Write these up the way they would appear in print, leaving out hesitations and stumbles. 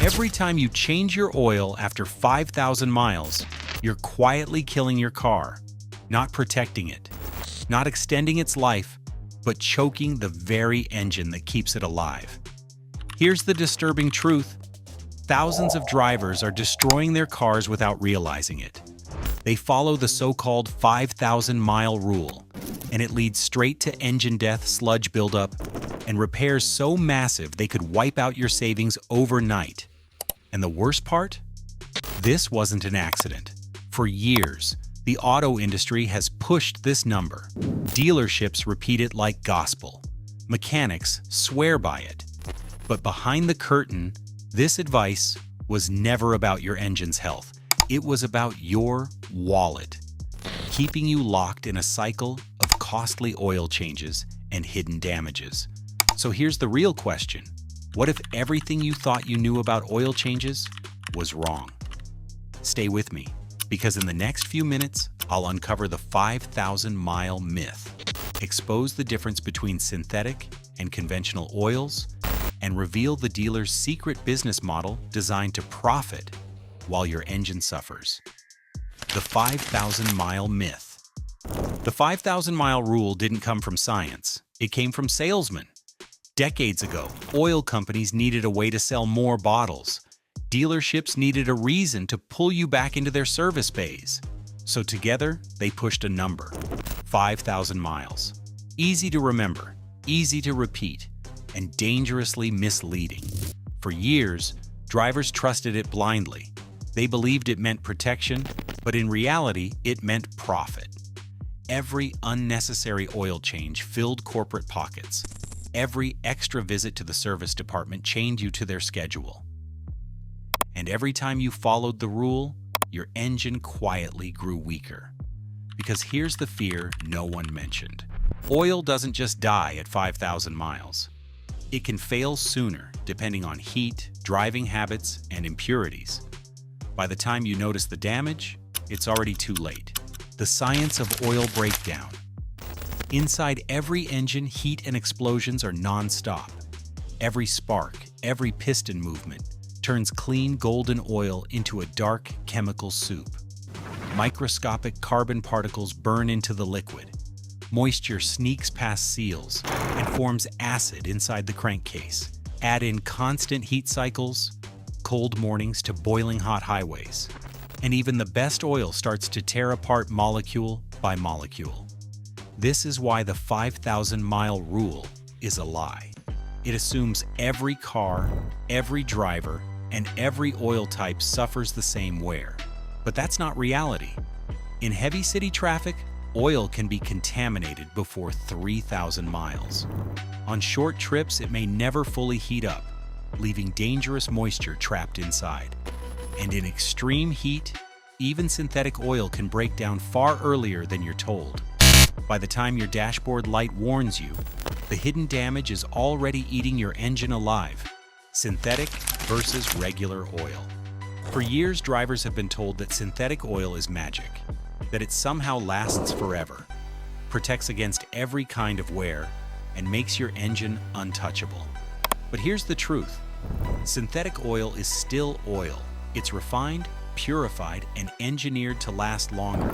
Every time you change your oil after 5,000 miles, you're quietly killing your car, not protecting it, not extending its life, but choking the very engine that keeps it alive. Here's the disturbing truth. Thousands of drivers are destroying their cars without realizing it. They follow the so-called 5,000-mile rule, and it leads straight to engine death, sludge buildup, and repairs so massive they could wipe out your savings overnight. And the worst part? This wasn't an accident. For years, the auto industry has pushed this number. Dealerships repeat it like gospel. Mechanics swear by it. But behind the curtain, this advice was never about your engine's health. It was about your wallet, keeping you locked in a cycle of costly oil changes and hidden damages. So here's the real question. What if everything you thought you knew about oil changes was wrong? Stay with me, because in the next few minutes, I'll uncover the 5,000-mile myth, expose the difference between synthetic and conventional oils, and reveal the dealer's secret business model designed to profit while your engine suffers. The 5,000-mile myth. The 5,000-mile rule didn't come from science. It came from salesmen. Decades ago, oil companies needed a way to sell more bottles. Dealerships needed a reason to pull you back into their service bays. So together, they pushed a number, 5,000 miles. Easy to remember, easy to repeat, and dangerously misleading. For years, drivers trusted it blindly. They believed it meant protection, but in reality, it meant profit. Every unnecessary oil change filled corporate pockets. Every extra visit to the service department chained you to their schedule. And every time you followed the rule, your engine quietly grew weaker. Because here's the fear no one mentioned. Oil doesn't just die at 5,000 miles. It can fail sooner, depending on heat, driving habits, and impurities. By the time you notice the damage, it's already too late. The science of oil breakdown. Inside every engine, heat and explosions are non-stop. Every spark, every piston movement turns clean golden oil into a dark chemical soup. Microscopic carbon particles burn into the liquid. Moisture sneaks past seals and forms acid inside the crankcase. Add in constant heat cycles, cold mornings to boiling hot highways, and even the best oil starts to tear apart molecule by molecule. This is why the 5,000-mile rule is a lie. It assumes every car, every driver, and every oil type suffers the same wear. But that's not reality. In heavy city traffic, oil can be contaminated before 3,000 miles. On short trips, it may never fully heat up, leaving dangerous moisture trapped inside. And in extreme heat, even synthetic oil can break down far earlier than you're told. By the time your dashboard light warns you, the hidden damage is already eating your engine alive. Synthetic versus regular oil. For years, drivers have been told that synthetic oil is magic, that it somehow lasts forever, protects against every kind of wear, and makes your engine untouchable. But here's the truth. Synthetic oil is still oil. It's refined, purified, and engineered to last longer.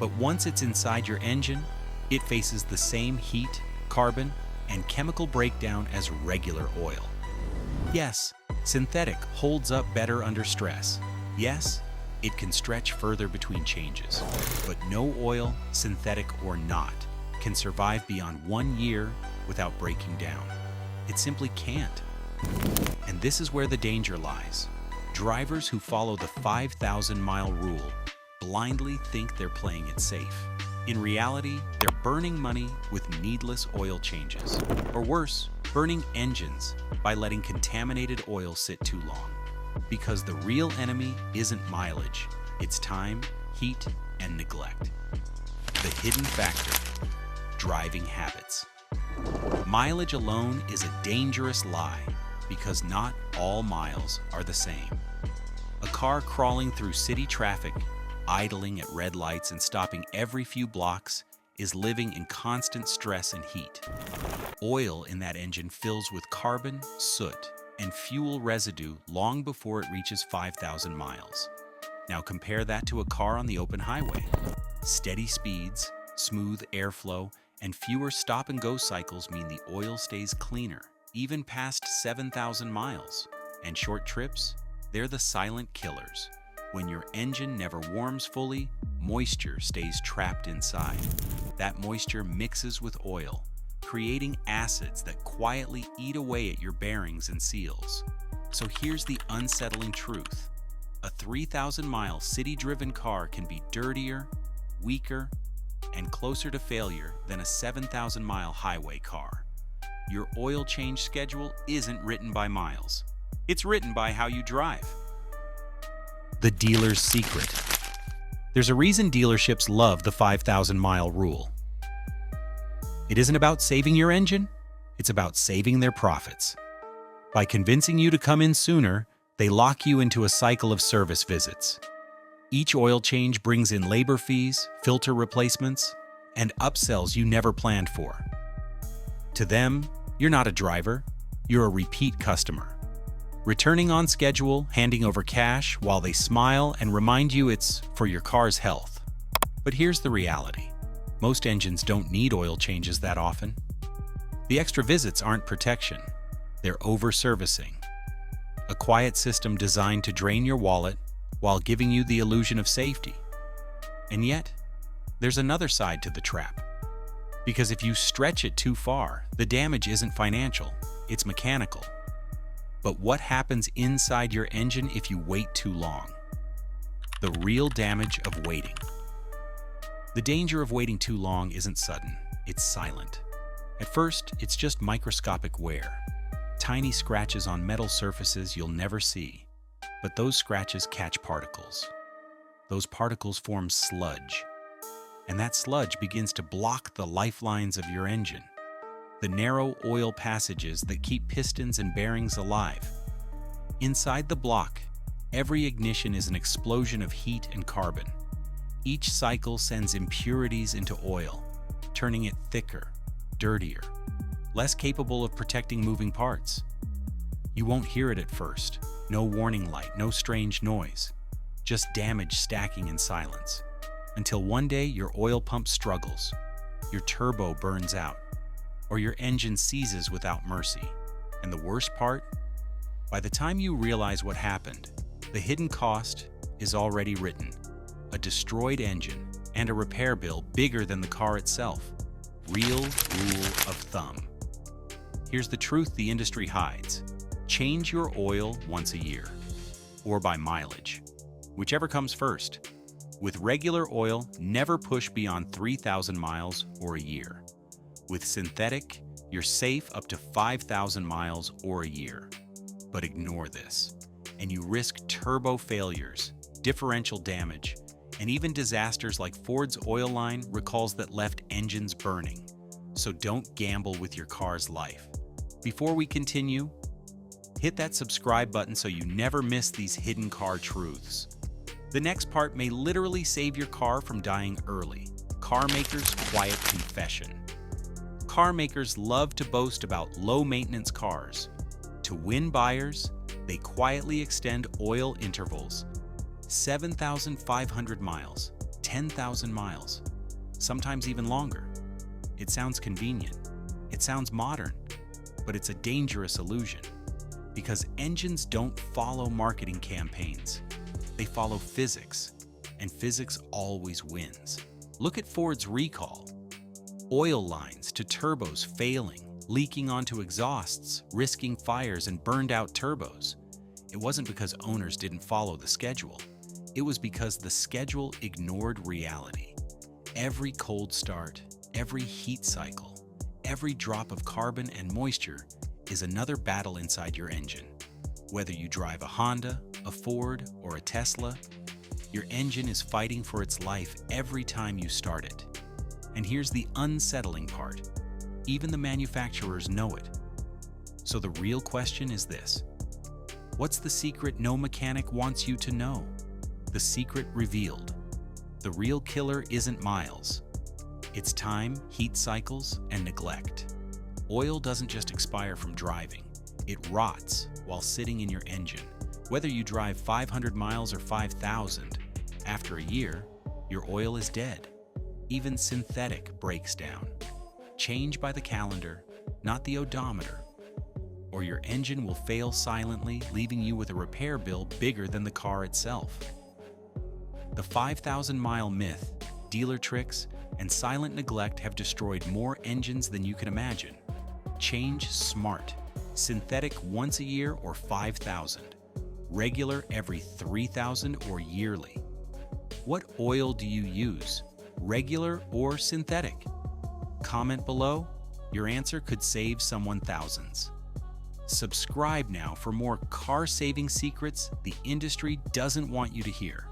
But once it's inside your engine, it faces the same heat, carbon, and chemical breakdown as regular oil. Yes, synthetic holds up better under stress. Yes, it can stretch further between changes. But no oil, synthetic or not, can survive beyond 1 year without breaking down. It simply can't. And this is where the danger lies. Drivers who follow the 5,000-mile rule blindly think they're playing it safe. In reality, they're burning money with needless oil changes. Or worse, burning engines by letting contaminated oil sit too long. Because the real enemy isn't mileage, it's time, heat, and neglect. The hidden factor, driving habits. Mileage alone is a dangerous lie because not all miles are the same. A car crawling through city traffic, idling at red lights and stopping every few blocks is living in constant stress and heat. Oil in that engine fills with carbon, soot, and fuel residue long before it reaches 5,000 miles. Now compare that to a car on the open highway. Steady speeds, smooth airflow, and fewer stop-and-go cycles mean the oil stays cleaner, even past 7,000 miles. And short trips? They're the silent killers. When your engine never warms fully, moisture stays trapped inside. That moisture mixes with oil, creating acids that quietly eat away at your bearings and seals. So here's the unsettling truth. A 3,000-mile city-driven car can be dirtier, weaker, and closer to failure than a 7,000-mile highway car. Your oil change schedule isn't written by miles. It's written by how you drive. The dealer's secret. There's a reason dealerships love the 5,000-mile rule. It isn't about saving your engine, it's about saving their profits. By convincing you to come in sooner, they lock you into a cycle of service visits. Each oil change brings in labor fees, filter replacements, and upsells you never planned for. To them, you're not a driver, you're a repeat customer. Returning on schedule, handing over cash while they smile and remind you it's for your car's health. But here's the reality. Most engines don't need oil changes that often. The extra visits aren't protection, they're over-servicing. A quiet system designed to drain your wallet while giving you the illusion of safety. And yet, there's another side to the trap. Because if you stretch it too far, the damage isn't financial, it's mechanical. But what happens inside your engine if you wait too long? The real damage of waiting. The danger of waiting too long isn't sudden, it's silent. At first, it's just microscopic wear. Tiny scratches on metal surfaces you'll never see. But those scratches catch particles. Those particles form sludge. And that sludge begins to block the lifelines of your engine. The narrow oil passages that keep pistons and bearings alive. Inside the block, every ignition is an explosion of heat and carbon. Each cycle sends impurities into oil, turning it thicker, dirtier, less capable of protecting moving parts. You won't hear it at first. No warning light, no strange noise. Just damage stacking in silence. Until one day your oil pump struggles, your turbo burns out, or your engine seizes without mercy. And the worst part? By the time you realize what happened, the hidden cost is already written. A destroyed engine and a repair bill bigger than the car itself. Real rule of thumb. Here's the truth the industry hides. Change your oil once a year, or by mileage, whichever comes first. With regular oil, never push beyond 3,000 miles or a year. With synthetic, you're safe up to 5,000 miles or a year. But ignore this, and you risk turbo failures, differential damage, and even disasters like Ford's oil line recalls that left engines burning. So don't gamble with your car's life. Before we continue, hit that subscribe button so you never miss these hidden car truths. The next part may literally save your car from dying early. Car makers' quiet confession. Car makers love to boast about low-maintenance cars. To win buyers, they quietly extend oil intervals. 7,500 miles, 10,000 miles, sometimes even longer. It sounds convenient. It sounds modern, but it's a dangerous illusion. Because engines don't follow marketing campaigns. They follow physics, and physics always wins. Look at Ford's recall. Oil lines to turbos failing, leaking onto exhausts, risking fires and burned out turbos. It wasn't because owners didn't follow the schedule. It was because the schedule ignored reality. Every cold start, every heat cycle, every drop of carbon and moisture is another battle inside your engine. Whether you drive a Honda, a Ford, or a Tesla, your engine is fighting for its life every time you start it. And here's the unsettling part. Even the manufacturers know it. So the real question is this. What's the secret no mechanic wants you to know? The secret revealed. The real killer isn't miles. It's time, heat cycles, and neglect. Oil doesn't just expire from driving. It rots while sitting in your engine. Whether you drive 500 miles or 5,000, after a year, your oil is dead. Even synthetic breaks down. Change by the calendar, not the odometer, or your engine will fail silently, leaving you with a repair bill bigger than the car itself. The 5,000-mile myth, dealer tricks, and silent neglect have destroyed more engines than you can imagine. Change smart. Synthetic once a year or 5,000. Regular every 3,000 or yearly. What oil do you use? Regular or synthetic? Comment below. Your answer could save someone thousands. Subscribe now for more car-saving secrets the industry doesn't want you to hear.